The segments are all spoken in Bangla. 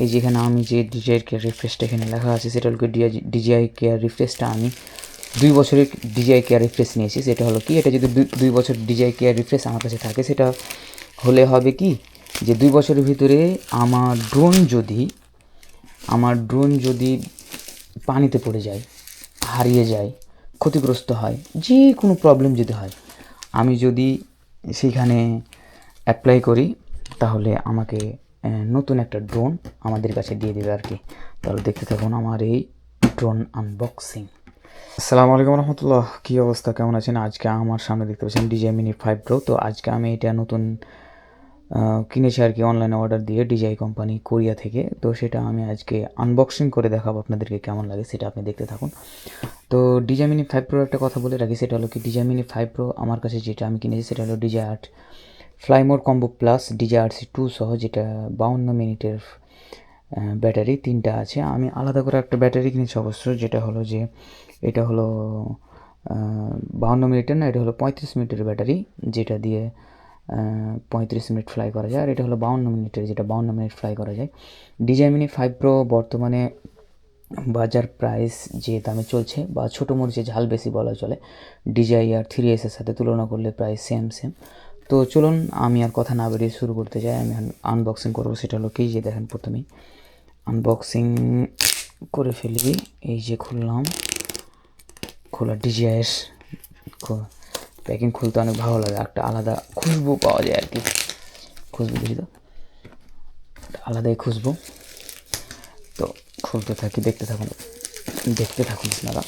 এই যেখানে আমি যে ডিজিআই কেয়ার রিফ্রেশটা এখানে লেখা আছে সেটা হলো ডিজিআই কেয়ার রিফ্রেশটা আমি 2 বছরের ডিজিআই কেয়ার রিফ্রেশ নিয়েছি। সেটা হলো কি, এটা যদি 2 বছর ডিজিআই কেয়ার রিফ্রেশ আমার কাছে থাকে, সেটা হলে হবে কি যে 2 বছরের ভিতরে আমার ড্রোন যদি পানিতে পড়ে যায়, হারিয়ে যায়, ক্ষতিগ্রস্ত হয়, যে কোনো প্রবলেম যদি হয়, আমি যদি সেইখানে অ্যাপ্লাই করি তাহলে আমাকে নতুন একটা ড্রোন আমাদের কাছে দিয়ে দেবে আর কি। তাহলে দেখতে থাকুন আমার এই ড্রোন আনবক্সিং। আসসালামু আলাইকুম রহমতুল্লাহ, কী অবস্থা, কেমন আছেন? আজকে আমার সামনে দেখতে পাচ্ছেন DJI Mini 5 Pro। তো আজকে আমি এটা নতুন কিনেছি আর কি, অনলাইনে অর্ডার দিয়ে DJI কোম্পানি কোরিয়া থেকে। তো সেটা আমি আজকে আনবক্সিং করে দেখাবো আপনাদেরকে, কেমন লাগে সেটা আপনি দেখতে থাকুন। তো DJI Mini 5 Pro একটা কথা বলে রাখি, সেটা হলো কি, DJI Mini 5 Pro আমার কাছে যেটা আমি কিনেছি সেটা হলো DJI Art Fly Mode Combo Plus DJI RC2 সহ, যেটা 52 মিনিটের ব্যাটারি 3টা আছে। আমি আলাদা করে একটা ব্যাটারি কিনেছি অবশ্য, যেটা হলো যে এটা হলো 52 মিনিটের না, এটা হলো 35 মিনিটের ব্যাটারি, যেটা দিয়ে 35 মিনিট ফ্লাই করা যায়। আর এটা হলো 52 মিনিটের, যেটা 52 মিনিট ফ্লাই করা যায়। DJI Mini 5 Pro বর্তমানে বাজার প্রাইস যে দামে চলছে, বা ছোটো মরিচে ঝাল বেশি বলা চলে, DJI আর 3S এর সাথে তুলনা করলে প্রায় সেম। তো চলুন আমি আর কথা না বেরিয়ে শুরু করতে যাই, আমি আনবক্সিং করবো। সেটা হলো কি, যে দেখেন প্রথমেই আনবক্সিং করে ফেলবি। এই যে খোলা DJI-এর প্যাকিং খুলতে অনেক ভালো লাগে, একটা আলাদা খুশবু পাওয়া যায় আর কি। খুশবু বুঝি তো, আলাদাই খুশবু। তো খুলতে থাকি, দেখতে থাকুন আপনারা।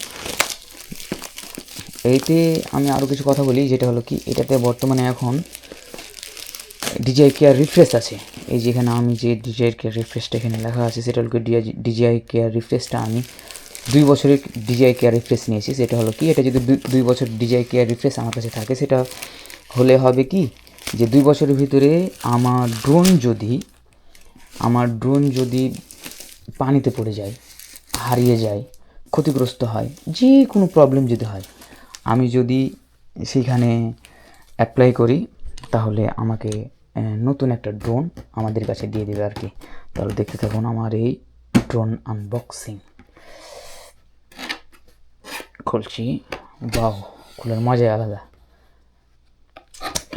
এইতে আমি আরও কিছু কথা বলি, যেটা হলো কি, এটাতে বর্তমানে এখন DJI কেয়ার রিফ্রেশ আছে। এই যেখানে আমি যে DJI কেয়ার রিফ্রেশটা এখানে লেখা আছে সেটা হলো DJI কেয়ার রিফ্রেশটা আমি 2 বছরের DJI কেয়ার রিফ্রেশ নিয়েছি। সেটা হলো কি, এটা যদি 2 বছর DJI কেয়ার রিফ্রেশ আমার কাছে থাকে, সেটা হলে হবে কি যে 2 বছরের ভিতরে আমার ড্রোন যদি পানিতে পড়ে যায়, হারিয়ে যায়, ক্ষতিগ্রস্ত হয়, যে কোনো প্রবলেম যদি হয়, আমি যদি সেইখানে অ্যাপ্লাই করি তাহলে আমাকে নতুন একটা ড্রোন আমাদের কাছে দিয়ে দেবে আর কি। তাহলে দেখতে থাকুন আমার এই ড্রোন আনবক্সিং। খুলছি, বাহ, খোলার মজাই আলাদা।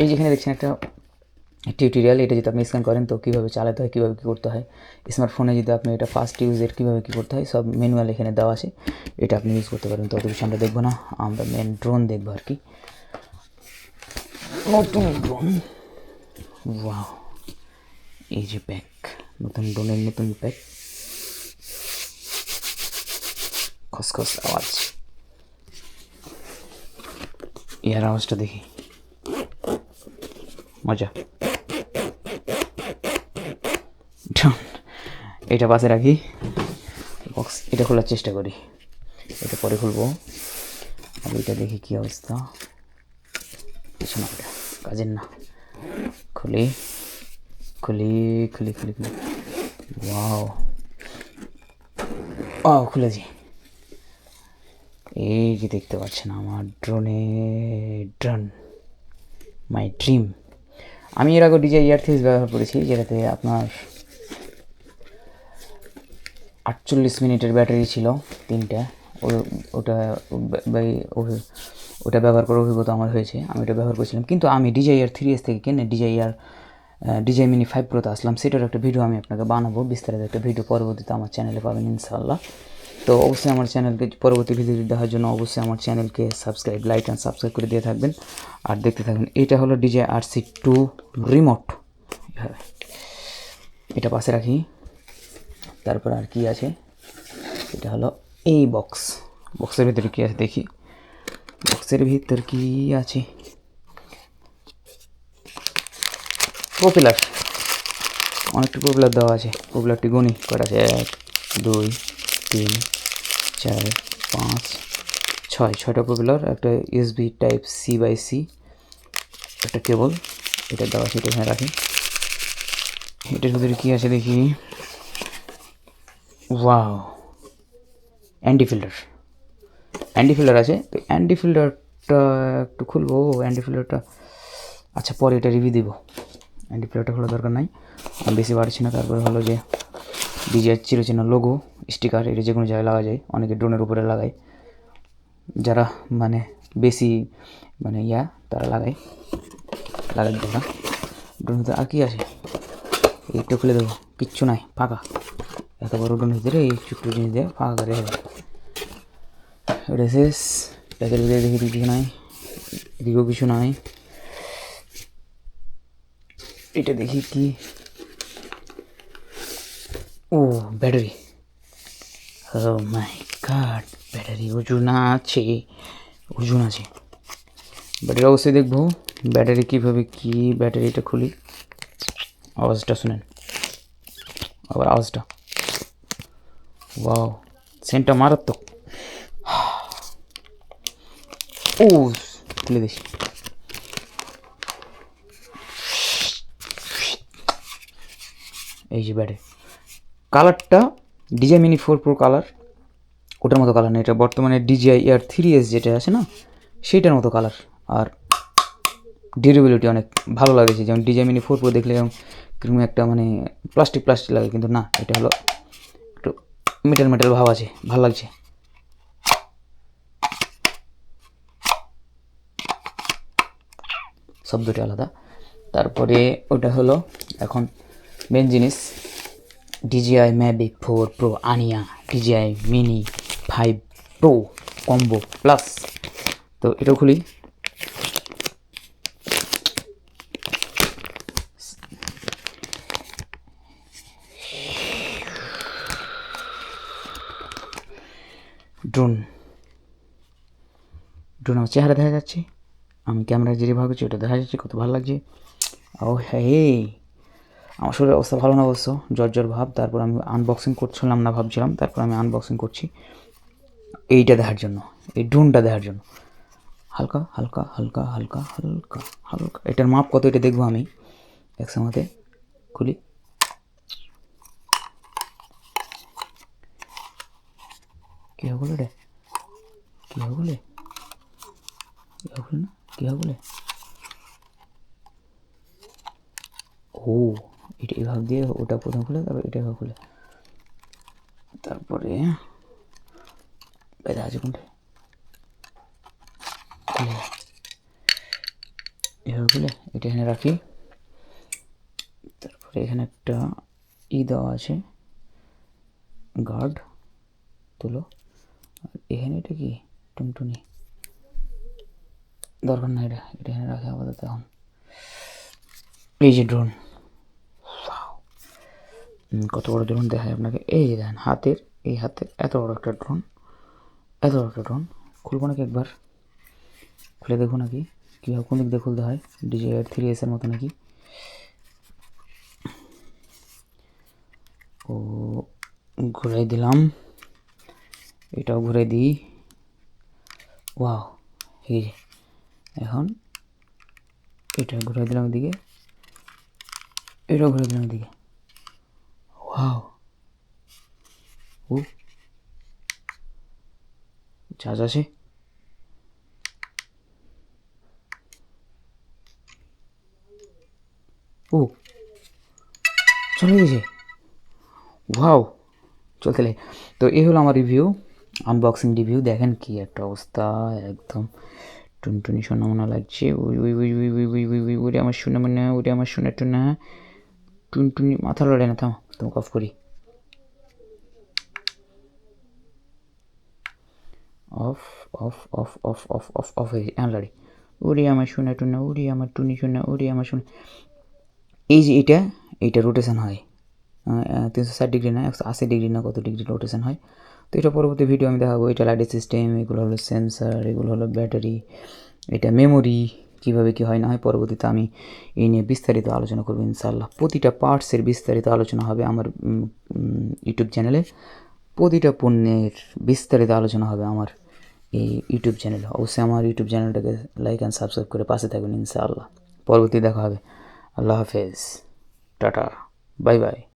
এই যেখানে দেখছেন একটা টিউটোরিয়াল, এটা যদি আপনি স্ক্যান করেন তো কীভাবে চালাতে হয়, কীভাবে কী করতে হয়। স্মার্টফোনে যদি আপনি এটা ফার্স্ট ইউজের কীভাবে কী করতে হয় সব ম্যানুয়াল এখানে দেওয়া আছে, এটা আপনি ইউজ করতে পারেন। তো অত কিছু আমরা দেখবো না, আমরা মেন ড্রোন দেখবো আর কি। নতুন ড্রোন, ওয়াও, এই যে প্যাক, নতুন ড্রোনের নতুন প্যাক, খসখস আওয়াজ, এর আওয়াজটা দেখি, মজা। এটা পাশে রাখি, বক্স এটা খোলার চেষ্টা করি, এটা পরে খুলবো। আর এটা দেখি কী অবস্থা, কিছু না, এটা কাজের না। খুলি, ওয়াও, খুলেছি। এই যে দেখতে পাচ্ছেন আমার ড্রোন মাই ড্রিম। আমি এর আগে DJI Air3 ব্যবহার করেছি, যেটাতে আপনার 48 মিনিটের ব্যাটারি ছিল 3টা। ওটা ব্যবহার করার অভিজ্ঞতা আমার হয়েছে, আমি ওটা ব্যবহার করেছিলাম। কিন্তু আমি DJI Air3S থেকে কিনে DJI Mini 5 Proতে আসলাম, সেটার একটা ভিডিও আমি আপনাকে বানাবো, বিস্তারিত একটা ভিডিও পরবর্তীতে আমার চ্যানেলে পাবেন ইনশাআল্লাহ। তো অবশ্যই আমার চ্যানেলকে পরবর্তী ভিডিও দেখার জন্য অবশ্যই আমার চ্যানেলকে লাইক অ্যান্ড সাবস্ক্রাইব করে দিয়ে থাকবেন আর দেখতে থাকবেন। এটা হলো DJI RC2 রিমোট, এটা পাশে রাখি। তারপর আর কি আছে, এটা হলো এই বক্সের ভিতরে কী আছে দেখি, বক্সের ভিতর কি আছে, প্রপেলার, অনেকটা প্রপেলার দেওয়া আছে। প্রপেলারটি গুনি কটা আছে, 1 2 3 4 5 6টা প্রপেলার, একটা USB টাইপ C/C, একটা কেবল, এটা দেওয়া আছে, এটা এখানে রাখি। এটার ভিতরে কী আছে দেখি, ওয়াও, অ্যান্টি ফিল্টার আছে। তো অ্যান্টি ফিল্টারটা একটু খুলবো, অ্যান্টি ফিল্টারটা আচ্ছা পরে এটা রিভিউ দিব, অ্যান্টি ফিল্টারটা খোলার দরকার নাই, আমি বেশি বাড়ছি না। তারপরে হলো যে ডিজিআই চিরচেনা লোগো স্টিকার, এটা যে কোনো জায়গায় লাগা যায়, অনেকে ড্রোনের উপরে লাগায়, যারা মানে বেশি মানে তারা লাগায় না। ড্রোনের ভিতরে আর কি আছে, এইটা খুলে দেবো, কিচ্ছু নাই, ফাঁকা। এত বড় ড্রোনের ভিতরে এই ছোট্ট জিনিস দিয়ে ফাঁকা করে হবে। এটা শেষ, প্যাকের ভিতরে দেখি কিছু নাই, এদিকেও কিছু নাই। এটা দেখি কি, ও ব্যাটারি, ও মাই গড, ব্যাটারি ওজন আছে। ব্যাটারি অবশ্যই দেখবো, ব্যাটারি কীভাবে কি, ব্যাটারিটা খুলি, আওয়াজটা শুনেন, আবার আওয়াজটা, ওয়াও সেন্টটা মারাত্মক। ও তুলে দিস, এই যে ব্যাটারি, কালারটা DJI Mini 4 Pro কালার, ওটার মতো কালার না, এটা বর্তমানে DJI Air 3S যেটা আছে না, সেইটার মতো কালার। আর ডিউরেবিলিটি অনেক ভালো লাগেছে, যেমন DJI Mini 4 Pro দেখলে যেমন কিরকম একটা মানে প্লাস্টিক লাগে, কিন্তু না, এটা হলো একটু মেটাল ভাব আছে, ভালো লাগছে। শব্দটা আলাদা। তারপরে ওটা হলো এখন মেন জিনিস, DJI Mavic 4 Pro আনিয়া DJI Mini 5 Pro combo plus. তো এটা খুলি, ড্রোন আমার চেহারা দেখা যাচ্ছে, আমি ক্যামেরায় যে ভাবছি ওটা দেখা যাচ্ছে, কত ভালো লাগছে। ও হ্যাঁ, আমার শরীরের অবস্থা ভালো না অবশ্য, জ্বর ভাব। তারপর আমি আনবক্সিং করছিলাম না ভাবছিলাম, তারপর আমি আনবক্সিং করছি এইটা দেখার জন্য, এই ড্রোনটা দেখার জন্য। হালকা হালকা হালকা হালকা হালকা হালকা, এটার মাপ কত এটা দেখবো আমি একসঙ্গে। খুলি, কীভাবে বলে রে, কীভাবে বলে, না কীভাবে বলে, ও এটা এভাবে দিয়ে ওটা প্রথম খুলে, তারপর এটা এভাবে খুলে, তারপরে আছে কোনটা, এভাবে খুলে এটা এখানে রাখি। তারপরে এখানে একটা দেওয়া আছে, গার্ড তুলো। আর এখানে এটা কি টুনটুনি, দরকার না, এটা এখানে রাখি আপাতত। এখন এই যে ড্রোন, কত বড় ড্রোন দেখায় আপনাকে, এই যে দেখেন হাতের, এই হাতের এত বড় একটা ড্রোন, খুলবো নাকি একবার, খুলে দেখবো নাকি কীভাবে, কোন দিক দিয়ে খুলতে হয়, DJI Air 3S এর মতো নাকি। ও ঘুরাই দিলাম, এটাও ঘুরাই দিই, ওয়াও, এই যে এখন এটা ঘুরাই দিলাম এদিকে, এটাও ঘুরাই দিলাম এদিকে, ওয়াও, ও চার্জ আছে, ও চলে গেছে, ওয়াও চলতে। তো এই হলো আমার রিভিউ, আনবক্সিং রিভিউ। দেখেন কি একটা অবস্থা, একদম টুনটুনি সোনা মনে লাগছে। ওই আমার শোনা মনে, ওরে আমার শোনা টুনা, টুনটুনি মাথা লড়ে না, থাম তোমাকে অফ করি, of of of of of of of হয়ে লড়ে, ওরে আমার শোনা টুনা, ওরে আমার টুনি শোনা, ওরে আমার শোনা। এই যে এইটা রোটেশন হয় 360 ডিগ্রি না 180 ডিগ্রি না কত ডিগ্রি রোটেশন হয়। তো এটা পরবর্তী ভিডিও আমি দেখাবো। এটা লাইটের সিস্টেম, এগুলো হলো সেন্সার, এগুলো হলো ব্যাটারি, এটা মেমোরি, কীভাবে কী হয় না হয় পরবর্তীতে আমি এই নিয়ে বিস্তারিত আলোচনা করবো ইনশাআল্লাহ। প্রতিটা পার্টসের বিস্তারিত আলোচনা হবে আমার ইউটিউব চ্যানেলে, প্রতিটা পণ্যের বিস্তারিত আলোচনা হবে আমার এই ইউটিউব চ্যানেলে। অবশ্যই আমার ইউটিউব চ্যানেলটাকে লাইক অ্যান্ড সাবস্ক্রাইব করে পাশে থাকবেন ইনশাআল্লাহ। পরবর্তী দেখা হবে। আল্লাহ হাফেজ, টাটা, বাই বাই।